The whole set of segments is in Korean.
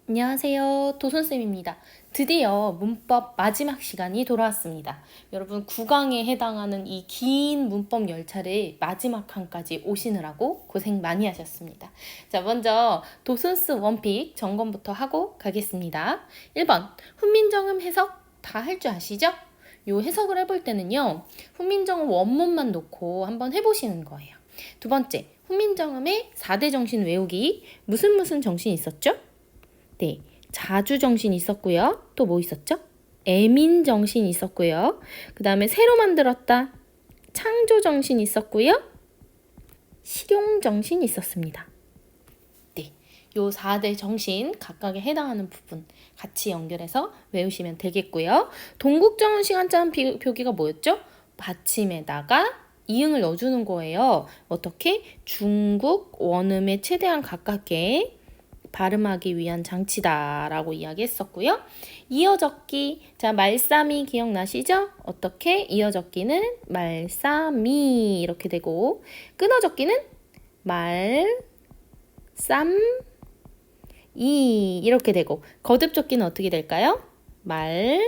안녕하세요. 도선쌤입니다. 드디어 문법 마지막 시간이 돌아왔습니다. 여러분 9강에 해당하는 이 긴 문법 열차를 마지막 칸까지 오시느라고 고생 많이 하셨습니다. 자, 먼저 도슨스 원픽 점검부터 하고 가겠습니다. 1번 훈민정음 해석 다 할 줄 아시죠? 요 해석을 해볼 때는요. 훈민정음 원문만 놓고 한번 해보시는 거예요. 두 번째, 훈민정음의 4대 정신 외우기 무슨 정신이 있었죠? 네, 자주정신 있었고요. 또 뭐 있었죠? 애민정신 있었고요. 그 다음에 새로 만들었다. 창조정신 있었고요. 실용정신 있었습니다. 네, 요 4대 정신 각각에 해당하는 부분 같이 연결해서 외우시면 되겠고요. 동국정음 시간점 표기가 뭐였죠? 받침에다가 이응을 넣어주는 거예요. 어떻게? 중국 원음에 최대한 가깝게 발음하기 위한 장치다라고 이야기했었고요. 이어적기, 자 말싸미 기억나시죠? 어떻게? 이어적기는 말싸미 이렇게 되고 끊어적기는 말쌈이 이렇게 되고 거듭적기는 어떻게 될까요? 말쌈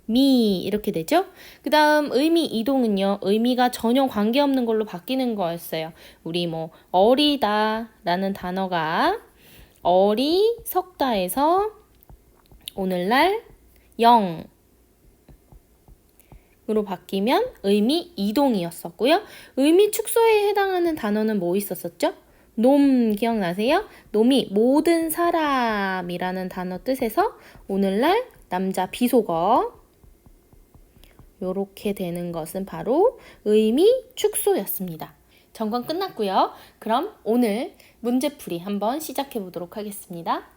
미 이렇게 되죠. 그 다음 의미 이동은요. 의미가 전혀 관계없는 걸로 바뀌는 거였어요. 우리 뭐 어리다 라는 단어가 어리석다에서 오늘날 영으로 바뀌면 의미 이동이었었고요. 의미 축소에 해당하는 단어는 뭐 있었었죠? 놈 기억나세요? 놈이 모든 사람이라는 단어 뜻에서 오늘날 남자 비속어 요렇게 되는 것은 바로 의미 축소였습니다. 점검 끝났고요. 그럼 오늘 문제풀이 한번 시작해 보도록 하겠습니다.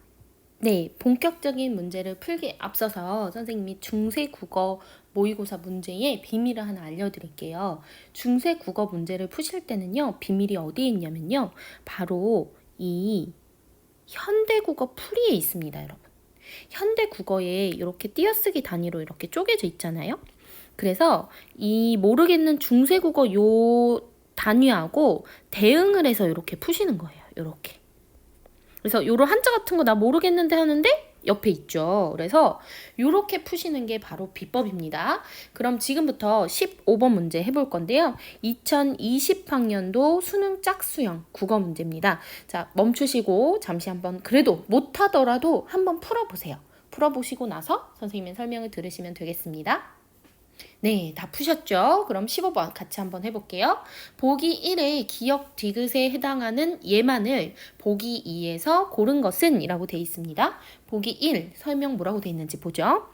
네, 본격적인 문제를 풀기에 앞서서 선생님이 중세국어 모의고사 문제의 비밀을 하나 알려드릴게요. 중세국어 문제를 푸실 때는요. 비밀이 어디에 있냐면요. 바로 이 현대국어 풀이에 있습니다, 여러분. 현대국어에 이렇게 띄어쓰기 단위로 이렇게 쪼개져 있잖아요. 그래서 이 모르겠는 중세국어 요 단위하고 대응을 해서 이렇게 푸시는 거예요. 이렇게. 그래서 요런 한자 같은 거 나 모르겠는데 하는데 옆에 있죠. 그래서 이렇게 푸시는 게 바로 비법입니다. 그럼 지금부터 15번 문제 해볼 건데요. 2020학년도 수능 짝수형 국어 문제입니다. 자, 멈추시고 잠시 한번 그래도 못하더라도 한번 풀어보세요. 풀어보시고 나서 선생님의 설명을 들으시면 되겠습니다. 네, 다 푸셨죠? 그럼 15번 같이 한번 해볼게요. 보기 1의 기역 디귿에 해당하는 예만을 보기 2에서 고른 것은 이라고 되어 있습니다. 보기 1 설명 뭐라고 되어 있는지 보죠.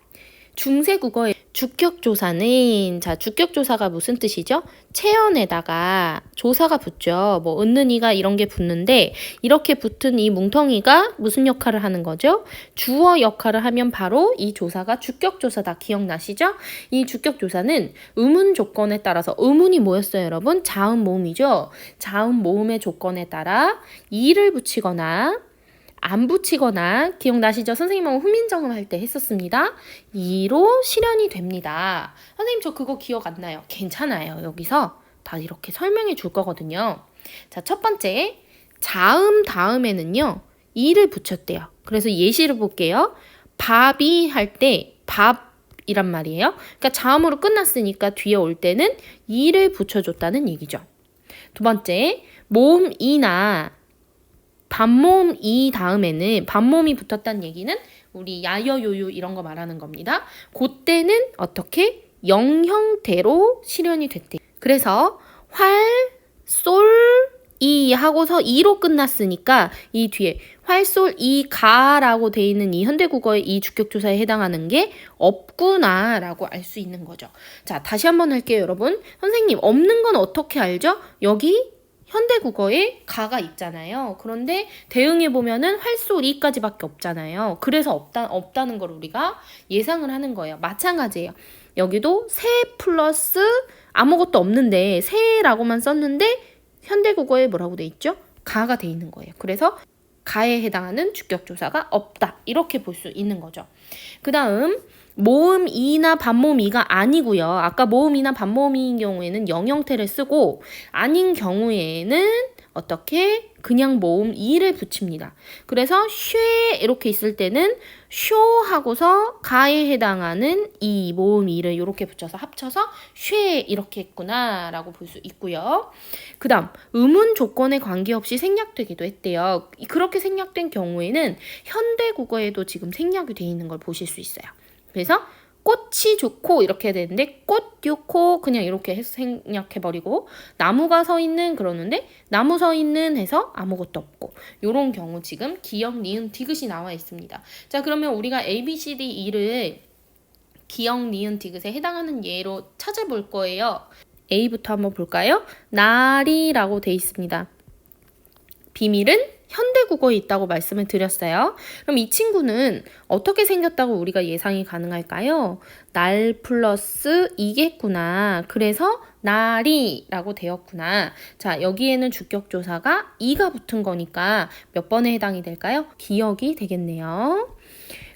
중세국어의 주격조사는 자 주격조사가 무슨 뜻이죠? 체언에다가 조사가 붙죠. 뭐 은는이가 이런 게 붙는데 이렇게 붙은 이 뭉텅이가 무슨 역할을 하는 거죠? 주어 역할을 하면 바로 이 조사가 주격조사다. 기억나시죠? 이 주격조사는 의문 조건에 따라서 의문이 뭐였어요, 여러분? 자음 모음이죠. 자음 모음의 조건에 따라 이를 붙이거나 안 붙이거나 기억나시죠? 선생님하고 훈민정음 할 때 했었습니다. 이로 실현이 됩니다. 선생님 저 그거 기억 안 나요. 괜찮아요. 여기서 다 이렇게 설명해 줄 거거든요. 자, 첫 번째 자음 다음에는요. 이를 붙였대요. 그래서 예시를 볼게요. 밥이 할 때 밥이란 말이에요. 그러니까 자음으로 끝났으니까 뒤에 올 때는 이를 붙여줬다는 얘기죠. 두 번째 모음이나 반모음 이 다음에는 반모음이 붙었다는 얘기는 우리 야여요요 이런 거 말하는 겁니다. 그때는 어떻게? 영 형태로 실현이 됐대요. 그래서 활, 솔, 이 하고서 이로 끝났으니까 이 뒤에 활, 솔, 이, 가라고 돼 있는 이 현대국어의 이 주격조사에 해당하는 게 없구나라고 알 수 있는 거죠. 자, 다시 한번 할게요, 여러분. 선생님, 없는 건 어떻게 알죠? 여기 현대국어에 가가 있잖아요. 그런데 대응해 보면은 활소리까지밖에 없잖아요. 그래서 없다는 걸 우리가 예상을 하는 거예요. 마찬가지예요. 여기도 새 플러스 아무것도 없는데 새라고만 썼는데 현대국어에 뭐라고 돼 있죠? 가가 돼 있는 거예요. 그래서 가에 해당하는 주격조사가 없다. 이렇게 볼 수 있는 거죠. 그 다음 모음 이나 반모음 이가 아니고요. 아까 모음이나 반모음인 경우에는 영 형태를 쓰고 아닌 경우에는 어떻게 그냥 모음 이를 붙입니다. 그래서 쉐 이렇게 있을 때는 쇼 하고서 가에 해당하는 이 모음 이를 이렇게 붙여서 합쳐서 쉐 이렇게 했구나 라고 볼 수 있고요. 그 다음 의문 조건에 관계없이 생략되기도 했대요. 그렇게 생략된 경우에는 현대국어에도 지금 생략이 되어 있는 걸 보실 수 있어요. 그래서 꽃이 좋고 이렇게 해야 되는데 꽃 좋고 그냥 이렇게 생략해버리고 나무가 서 있는 그러는데 나무 서 있는 해서 아무것도 없고 이런 경우 지금 기역, 니은, 디귿이 나와 있습니다. 자 그러면 우리가 A, B, C, D, E를 기역, 니은, 디귿에 해당하는 예로 찾아볼 거예요. A부터 한번 볼까요? 날이라고 돼 있습니다. 비밀은 현대국어에 있다고 말씀을 드렸어요. 그럼 이 친구는 어떻게 생겼다고 우리가 예상이 가능할까요? 날 플러스 이겠구나. 그래서 날이라고 되었구나. 자, 여기에는 주격조사가 이가 붙은 거니까 몇 번에 해당이 될까요? 기역이 되겠네요.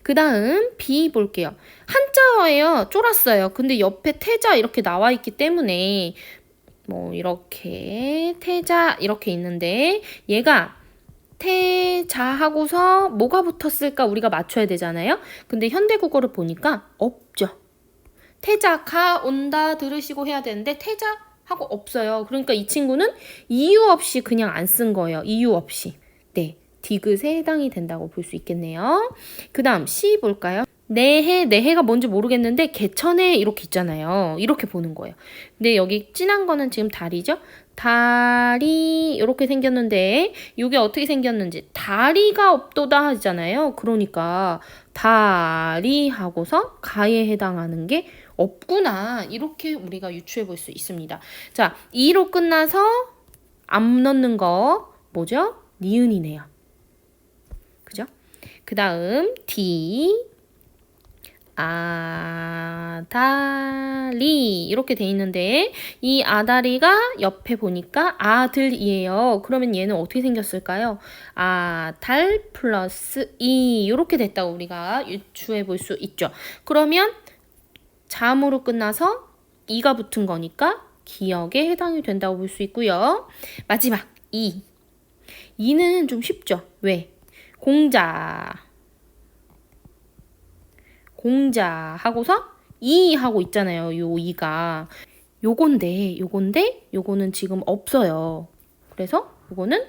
그 다음 B 볼게요. 한자어예요. 쫄았어요. 근데 옆에 태자 이렇게 나와 있기 때문에 뭐 이렇게 태자 이렇게 있는데 얘가 태자하고서 뭐가 붙었을까 우리가 맞춰야 되잖아요. 근데 현대국어를 보니까 없죠. 태자가 온다 들으시고 해야 되는데 태자하고 없어요. 그러니까 이 친구는 이유 없이 그냥 안 쓴 거예요. 이유 없이. 네, 디귿에 해당이 된다고 볼 수 있겠네요. 그 다음 C 볼까요? 내해가 뭔지 모르겠는데 개천해 이렇게 있잖아요. 이렇게 보는 거예요. 근데 여기 진한 거는 지금 달이죠. 달이 이렇게 생겼는데 이게 어떻게 생겼는지 다리가 없도다 하잖아요. 그러니까 다리 하고서 가에 해당하는 게 없구나. 이렇게 우리가 유추해 볼 수 있습니다. 자, 2로 끝나서 안 넣는 거 뭐죠? 니은이네요. 그죠? 그 다음 D 아다리 이렇게 돼 있는데 이 아다리가 옆에 보니까 아들이에요. 그러면 얘는 어떻게 생겼을까요? 아달 플러스 이 이렇게 됐다고 우리가 유추해 볼 수 있죠. 그러면 잠으로 끝나서 이가 붙은 거니까 기역에 해당이 된다고 볼 수 있고요. 마지막 이는 좀 쉽죠. 왜? 공자 하고서 이 하고 있잖아요. 요 이가 요거는 지금 없어요. 그래서 요거는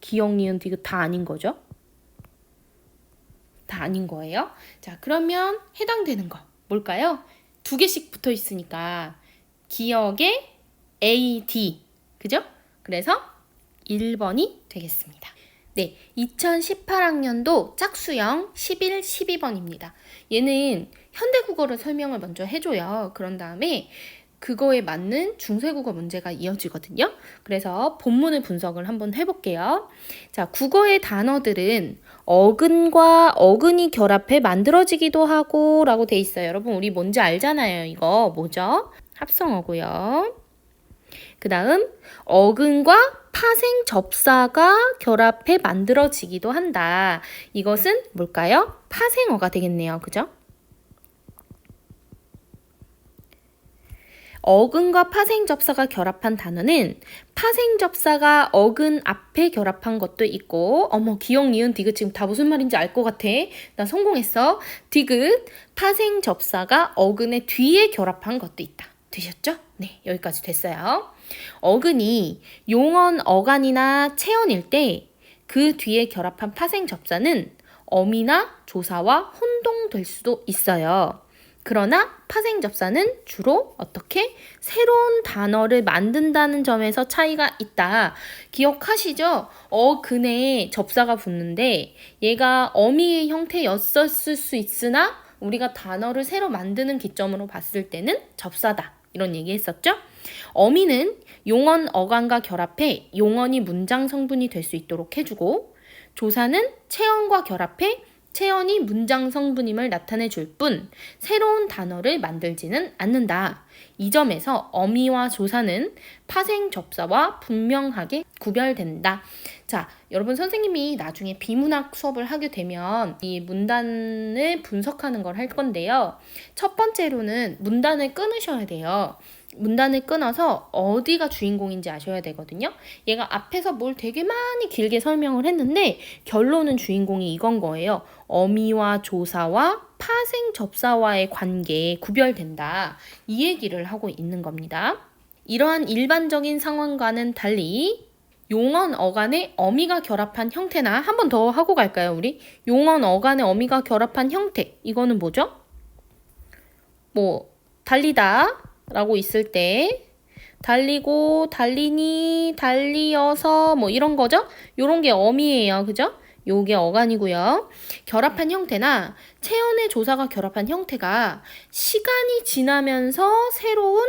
기역, 니은, 디귿 다 아닌 거죠. 다 아닌 거예요. 자, 그러면 해당되는 거 뭘까요? 2개씩 붙어 있으니까 기역에 A, D 그죠? 그래서 1번이 되겠습니다. 네, 2018학년도 짝수형 11, 12번입니다. 얘는 현대국어를 설명을 먼저 해줘요. 그런 다음에 그거에 맞는 중세국어 문제가 이어지거든요. 그래서 본문을 분석을 한번 해볼게요. 자, 국어의 단어들은 어근과 어근이 결합해 만들어지기도 하고 라고 돼 있어요. 여러분 우리 뭔지 알잖아요. 이거 뭐죠? 합성어고요. 그 다음 어근과 파생 접사가 결합해 만들어지기도 한다. 이것은 뭘까요? 파생어가 되겠네요. 그죠? 어근과 파생 접사가 결합한 단어는 파생 접사가 어근 앞에 결합한 것도 있고 기역, 니은, 디귿 지금 다 무슨 말인지 알 것 같아. 나 성공했어. 디귿, 파생 접사가 어근의 뒤에 결합한 것도 있다. 되셨죠? 네, 여기까지 됐어요. 어근이 용언, 어간이나 체언일 때 그 뒤에 결합한 파생 접사는 어미나 조사와 혼동될 수도 있어요. 그러나 파생 접사는 주로 어떻게 새로운 단어를 만든다는 점에서 차이가 있다. 기억하시죠? 어근에 접사가 붙는데 얘가 어미의 형태였었을 수 있으나 우리가 단어를 새로 만드는 기점으로 봤을 때는 접사다. 이런 얘기 했었죠? 어미는 용언, 어간과 결합해 용언이 문장 성분이 될 수 있도록 해주고 조사는 체언과 결합해 체언이 문장 성분임을 나타내 줄 뿐 새로운 단어를 만들지는 않는다. 이 점에서 어미와 조사는 파생 접사와 분명하게 구별된다. 자, 여러분 선생님이 나중에 비문학 수업을 하게 되면 이 문단을 분석하는 걸 할 건데요. 첫 번째로는 문단을 끊으셔야 돼요. 문단을 끊어서 어디가 주인공인지 아셔야 되거든요. 얘가 앞에서 뭘 되게 많이 길게 설명을 했는데 결론은 주인공이 이건 거예요. 어미와 조사와 파생 접사와의 관계에 구별된다. 이 얘기를 하고 있는 겁니다. 이러한 일반적인 상황과는 달리 용언 어간에 어미가 결합한 형태나 한 번 더 하고 갈까요, 우리? 용언 어간에 어미가 결합한 형태. 이거는 뭐죠? 달리다 라고 있을 때 달리고, 달리니, 달리어서 이런 거죠? 요런 게 어미예요. 그죠? 요게 어간이고요. 결합한 형태나 체언의 조사가 결합한 형태가 시간이 지나면서 새로운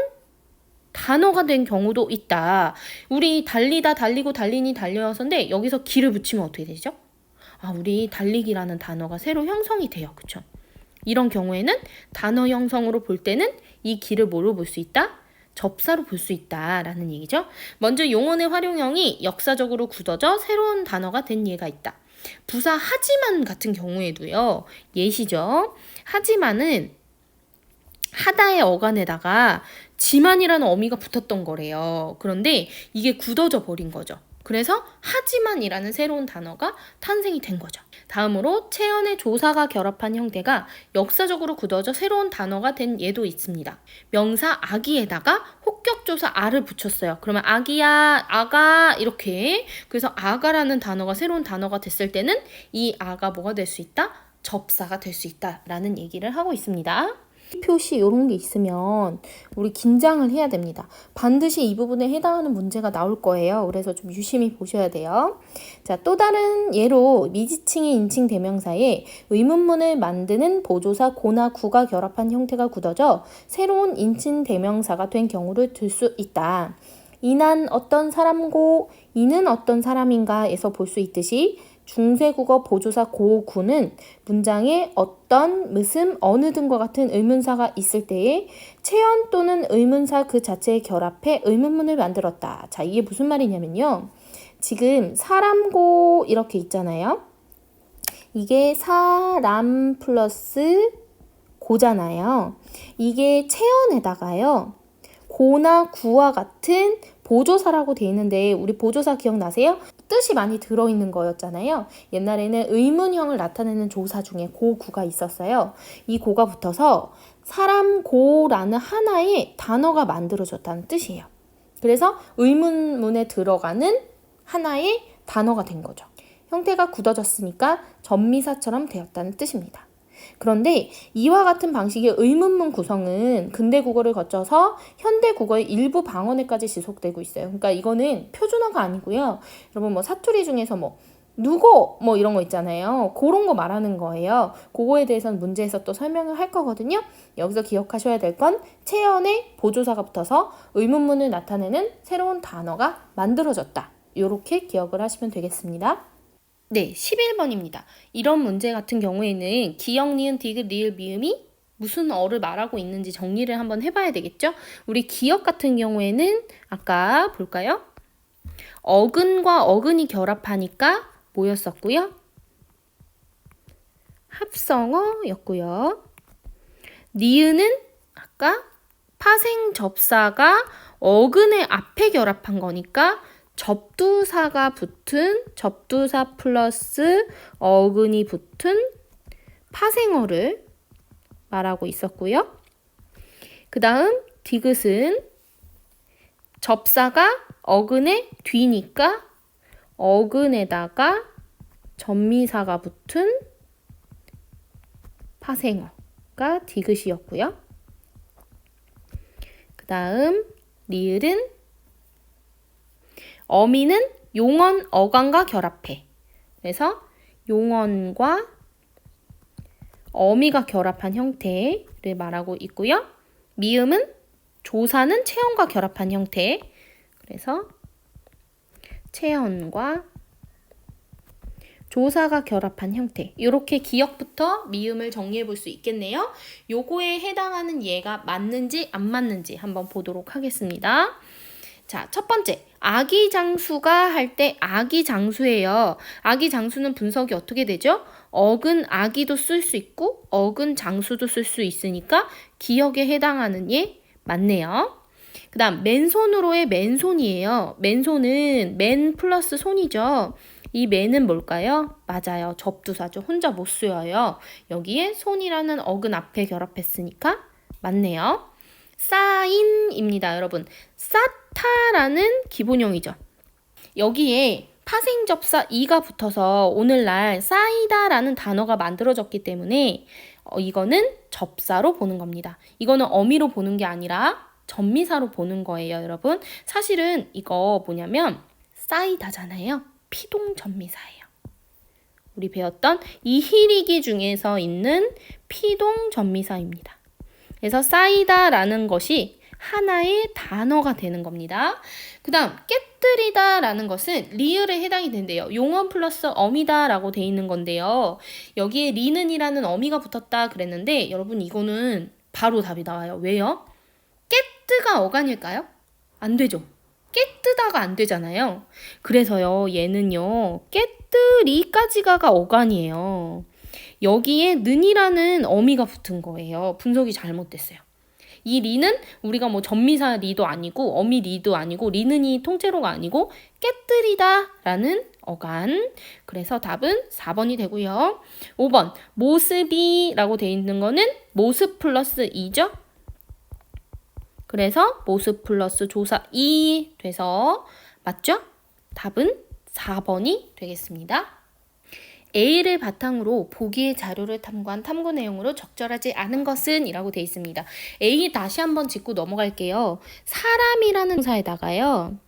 단어가 된 경우도 있다. 우리 달리다, 달리고, 달리니, 달려서인데 여기서 기를 붙이면 어떻게 되죠? 우리 달리기라는 단어가 새로 형성이 돼요. 그쵸? 이런 경우에는 단어 형성으로 볼 때는 이 기를 뭐로 볼 수 있다? 접사로 볼 수 있다라는 얘기죠. 먼저 용언의 활용형이 역사적으로 굳어져 새로운 단어가 된 예가 있다. 부사 하지만 같은 경우에도요. 예시죠. 하지만은 하다의 어간에다가 지만이라는 어미가 붙었던 거래요. 그런데 이게 굳어져 버린 거죠. 그래서 하지만이라는 새로운 단어가 탄생이 된 거죠. 다음으로 체언의 조사가 결합한 형태가 역사적으로 굳어져 새로운 단어가 된 예도 있습니다. 명사 아기에다가 혹격조사 아를 붙였어요. 그러면 아기야, 아가 이렇게. 그래서 아가라는 단어가 새로운 단어가 됐을 때는 이 아가 뭐가 될 수 있다? 접사가 될 수 있다라는 얘기를 하고 있습니다. 표시 이런 게 있으면 우리 긴장을 해야 됩니다. 반드시 이 부분에 해당하는 문제가 나올 거예요. 그래서 좀 유심히 보셔야 돼요. 자, 또 다른 예로 미지칭의 인칭 대명사에 의문문을 만드는 보조사 고나 구가 결합한 형태가 굳어져 새로운 인칭 대명사가 된 경우를 들 수 있다. 이난 어떤 사람고 이는 어떤 사람인가에서 볼 수 있듯이 중세국어 보조사 고, 구는 문장에 어떤, 무슨, 어느 등과 같은 의문사가 있을 때에 체언 또는 의문사 그 자체에 결합해 의문문을 만들었다. 자, 이게 무슨 말이냐면요. 지금 사람고 이렇게 있잖아요. 이게 사람 플러스 고잖아요. 이게 체언에다가요. 고나 구와 같은 보조사라고 돼 있는데 우리 보조사 기억나세요? 뜻이 많이 들어있는 거였잖아요. 옛날에는 의문형을 나타내는 조사 중에 고, 구가 있었어요. 이 고가 붙어서 사람 고라는 하나의 단어가 만들어졌다는 뜻이에요. 그래서 의문문에 들어가는 하나의 단어가 된 거죠. 형태가 굳어졌으니까 전미사처럼 되었다는 뜻입니다. 그런데 이와 같은 방식의 의문문 구성은 근대 국어를 거쳐서 현대 국어의 일부 방언에까지 지속되고 있어요. 그러니까 이거는 표준어가 아니고요. 여러분 사투리 중에서 누구 이런 거 있잖아요. 그런 거 말하는 거예요. 그거에 대해서는 문제에서 또 설명을 할 거거든요. 여기서 기억하셔야 될 건 체언에 보조사가 붙어서 의문문을 나타내는 새로운 단어가 만들어졌다. 이렇게 기억을 하시면 되겠습니다. 네, 11번입니다. 이런 문제 같은 경우에는 기역, 니은, 디귿, 리을, 미음이 무슨 어를 말하고 있는지 정리를 한번 해봐야 되겠죠? 우리 기역 같은 경우에는 아까 볼까요? 어근과 어근이 결합하니까 뭐였었고요? 합성어였고요. 니은은 아까 파생 접사가 어근의 앞에 결합한 거니까 접두사가 붙은 접두사 플러스 어근이 붙은 파생어를 말하고 있었고요. 그 다음 디귿은 접사가 어근의 뒤니까 어근에다가 전미사가 붙은 파생어가 디귿이었고요. 그 다음 리을은 어미는 용언, 어간과 결합해. 그래서 용언과 어미가 결합한 형태를 말하고 있고요. 미음은 조사는 체언과 결합한 형태. 그래서 체언과 조사가 결합한 형태. 이렇게 기역부터 미음을 정리해 볼 수 있겠네요. 요거에 해당하는 예가 맞는지 안 맞는지 한번 보도록 하겠습니다. 자, 첫 번째. 아기장수가 할 때 아기장수예요. 아기장수는 분석이 어떻게 되죠? 어근 아기도 쓸 수 있고 어근 장수도 쓸 수 있으니까 기역에 해당하는 예 맞네요. 그 다음 맨손으로의 맨손이에요. 맨손은 맨 플러스 손이죠. 이 맨은 뭘까요? 맞아요. 접두사죠. 혼자 못 쓰여요. 여기에 손이라는 어근 앞에 결합했으니까 맞네요. 쌓인입니다, 여러분. 쌓다라는 기본형이죠. 여기에 파생접사 이가 붙어서 오늘날 쌓이다라는 단어가 만들어졌기 때문에 이거는 접사로 보는 겁니다. 이거는 어미로 보는 게 아니라 전미사로 보는 거예요, 여러분. 사실은 이거 뭐냐면 쌓이다잖아요. 피동전미사예요. 우리 배웠던 이희리기 중에서 있는 피동전미사입니다. 그래서 쌓이다라는 것이 하나의 단어가 되는 겁니다. 그 다음 깨뜨리다라는 것은 리을에 해당이 된대요. 용언 플러스 어미다라고 돼 있는 건데요. 여기에 리는이라는 어미가 붙었다 그랬는데 여러분 이거는 바로 답이 나와요. 왜요? 깨뜨가 어간일까요? 안 되죠. 깨뜨다가 안 되잖아요. 그래서요 얘는요 깨뜨리까지가가 어간이에요. 여기에 는이라는 어미가 붙은 거예요. 분석이 잘못됐어요. 이 리는 우리가 뭐 전미사 리도 아니고 어미 리도 아니고 리는이 통째로가 아니고 깨뜨리다라는 어간. 그래서 답은 4번이 되고요. 5번 모습이라고 돼 있는 거는 모습 플러스 이죠. 그래서 모습 플러스 조사 이 돼서 맞죠? 답은 4번이 되겠습니다. A를 바탕으로 보기의 자료를 탐구한 탐구 내용으로 적절하지 않은 것은 이라고 되어 있습니다. A 다시 한번 짚고 넘어갈게요. 사람이라는 사에다가요.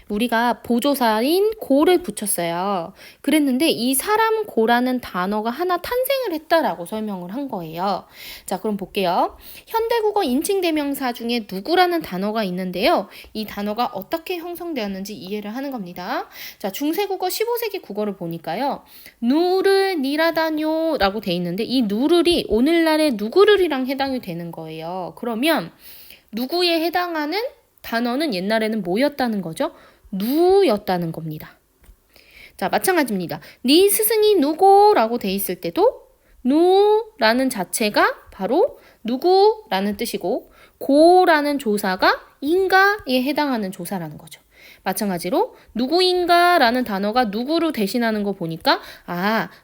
우리가 보조사인 고를 붙였어요. 그랬는데 이 사람 고라는 단어가 하나 탄생을 했다라고 설명을 한 거예요. 자, 그럼 볼게요. 현대국어 인칭대명사 중에 누구라는 단어가 있는데요. 이 단어가 어떻게 형성되었는지 이해를 하는 겁니다. 자, 중세국어 15세기 국어를 보니까요. 누르 니라다뇨 라고 돼 있는데 이 누르리 오늘날의 누구르리랑 해당이 되는 거예요. 그러면 누구에 해당하는 단어는 옛날에는 뭐였다는 거죠? 누였다는 겁니다. 자, 마찬가지입니다. 네 스승이 누구라고 돼 있을 때도 누라는 자체가 바로 누구라는 뜻이고 고라는 조사가 인가에 해당하는 조사라는 거죠. 마찬가지로 누구인가라는 단어가 누구로 대신하는 거 보니까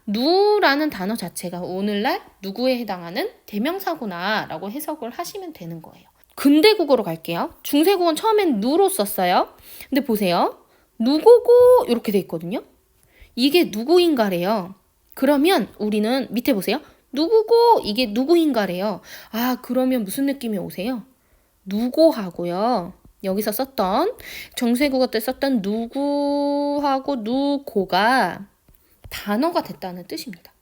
누라는 단어 자체가 오늘날 누구에 해당하는 대명사구나 라고 해석을 하시면 되는 거예요. 근대 국어로 갈게요. 중세 국어는 처음엔 누로 썼어요. 근데 보세요. 누구고 이렇게 돼 있거든요. 이게 누구인가래요. 그러면 우리는 밑에 보세요. 누구고 이게 누구인가래요. 그러면 무슨 느낌이 오세요? 누고하고요. 여기서 썼던 중세 국어 때 썼던 누구하고 누고가 단어가 됐다는 뜻입니다.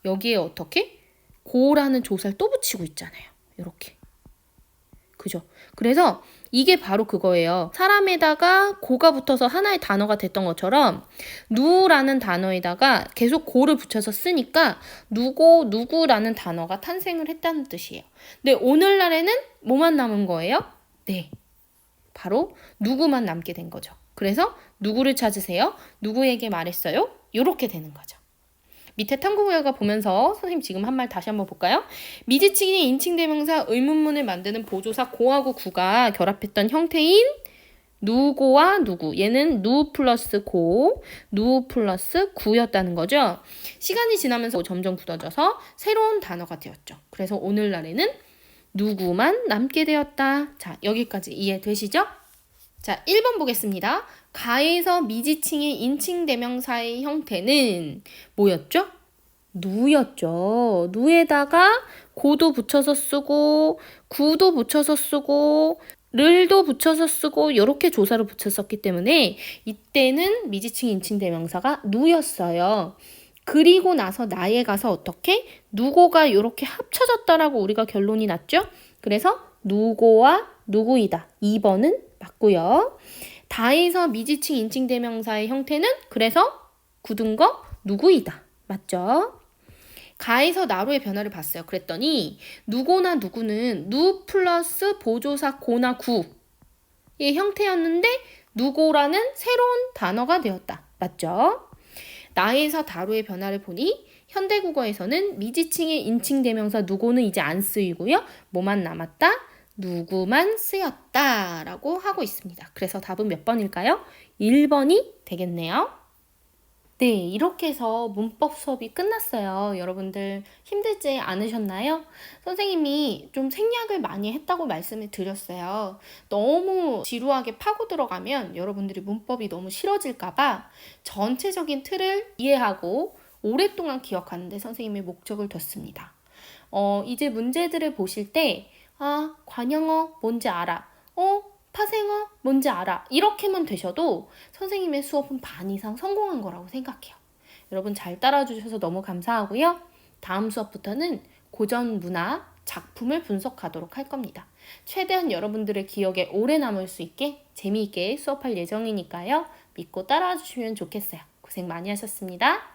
여기에 어떻게? 고라는 조사를 또 붙이고 있잖아요. 이렇게. 그죠? 그래서 이게 바로 그거예요. 사람에다가 고가 붙어서 하나의 단어가 됐던 것처럼 누라는 단어에다가 계속 고를 붙여서 쓰니까 누구라는 단어가 탄생을 했다는 뜻이에요. 근데 오늘날에는 뭐만 남은 거예요? 네. 바로 누구만 남게 된 거죠. 그래서 누구를 찾으세요? 누구에게 말했어요? 이렇게 되는 거죠. 밑에 탐구구역을 보면서 선생님 지금 한 말 다시 한번 볼까요? 미지칭의 인칭대명사 의문문을 만드는 보조사 고하고 구가 결합했던 형태인 누고와 누구. 얘는 누 플러스 고, 누 플러스 구였다는 거죠. 시간이 지나면서 점점 굳어져서 새로운 단어가 되었죠. 그래서 오늘날에는 누구만 남게 되었다. 자, 여기까지 이해되시죠? 자, 1번 보겠습니다. 가에서 미지칭의 인칭대명사의 형태는 뭐였죠? 누였죠. 누에다가 고도 붙여서 쓰고 구도 붙여서 쓰고 를도 붙여서 쓰고 이렇게 조사를 붙였었기 때문에 이때는 미지칭 인칭대명사가 누였어요. 그리고 나서 나에 가서 어떻게? 누고가 이렇게 합쳐졌다라고 우리가 결론이 났죠? 그래서 누고와 누구이다. 2번은 맞고요. 다에서 미지칭 인칭대명사의 형태는 그래서 굳은 거 누구이다. 맞죠? 가에서 나로의 변화를 봤어요. 그랬더니 누고나 누구는 누 플러스 보조사 고나 구의 형태였는데 누고라는 새로운 단어가 되었다. 맞죠? 나에서 다로의 변화를 보니 현대국어에서는 미지칭의 인칭대명사 누고는 이제 안 쓰이고요. 뭐만 남았다? 누구만 쓰였다 라고 하고 있습니다. 그래서 답은 몇 번일까요? 1번이 되겠네요. 네, 이렇게 해서 문법 수업이 끝났어요. 여러분들 힘들지 않으셨나요? 선생님이 좀 생략을 많이 했다고 말씀을 드렸어요. 너무 지루하게 파고 들어가면 여러분들이 문법이 너무 싫어질까봐 전체적인 틀을 이해하고 오랫동안 기억하는데 선생님의 목적을 뒀습니다. 이제 문제들을 보실 때, 관형어 뭔지 알아. 파생어 뭔지 알아. 이렇게만 되셔도 선생님의 수업은 반 이상 성공한 거라고 생각해요. 여러분 잘 따라주셔서 너무 감사하고요. 다음 수업부터는 고전 문화 작품을 분석하도록 할 겁니다. 최대한 여러분들의 기억에 오래 남을 수 있게 재미있게 수업할 예정이니까요. 믿고 따라와 주시면 좋겠어요. 고생 많이 하셨습니다.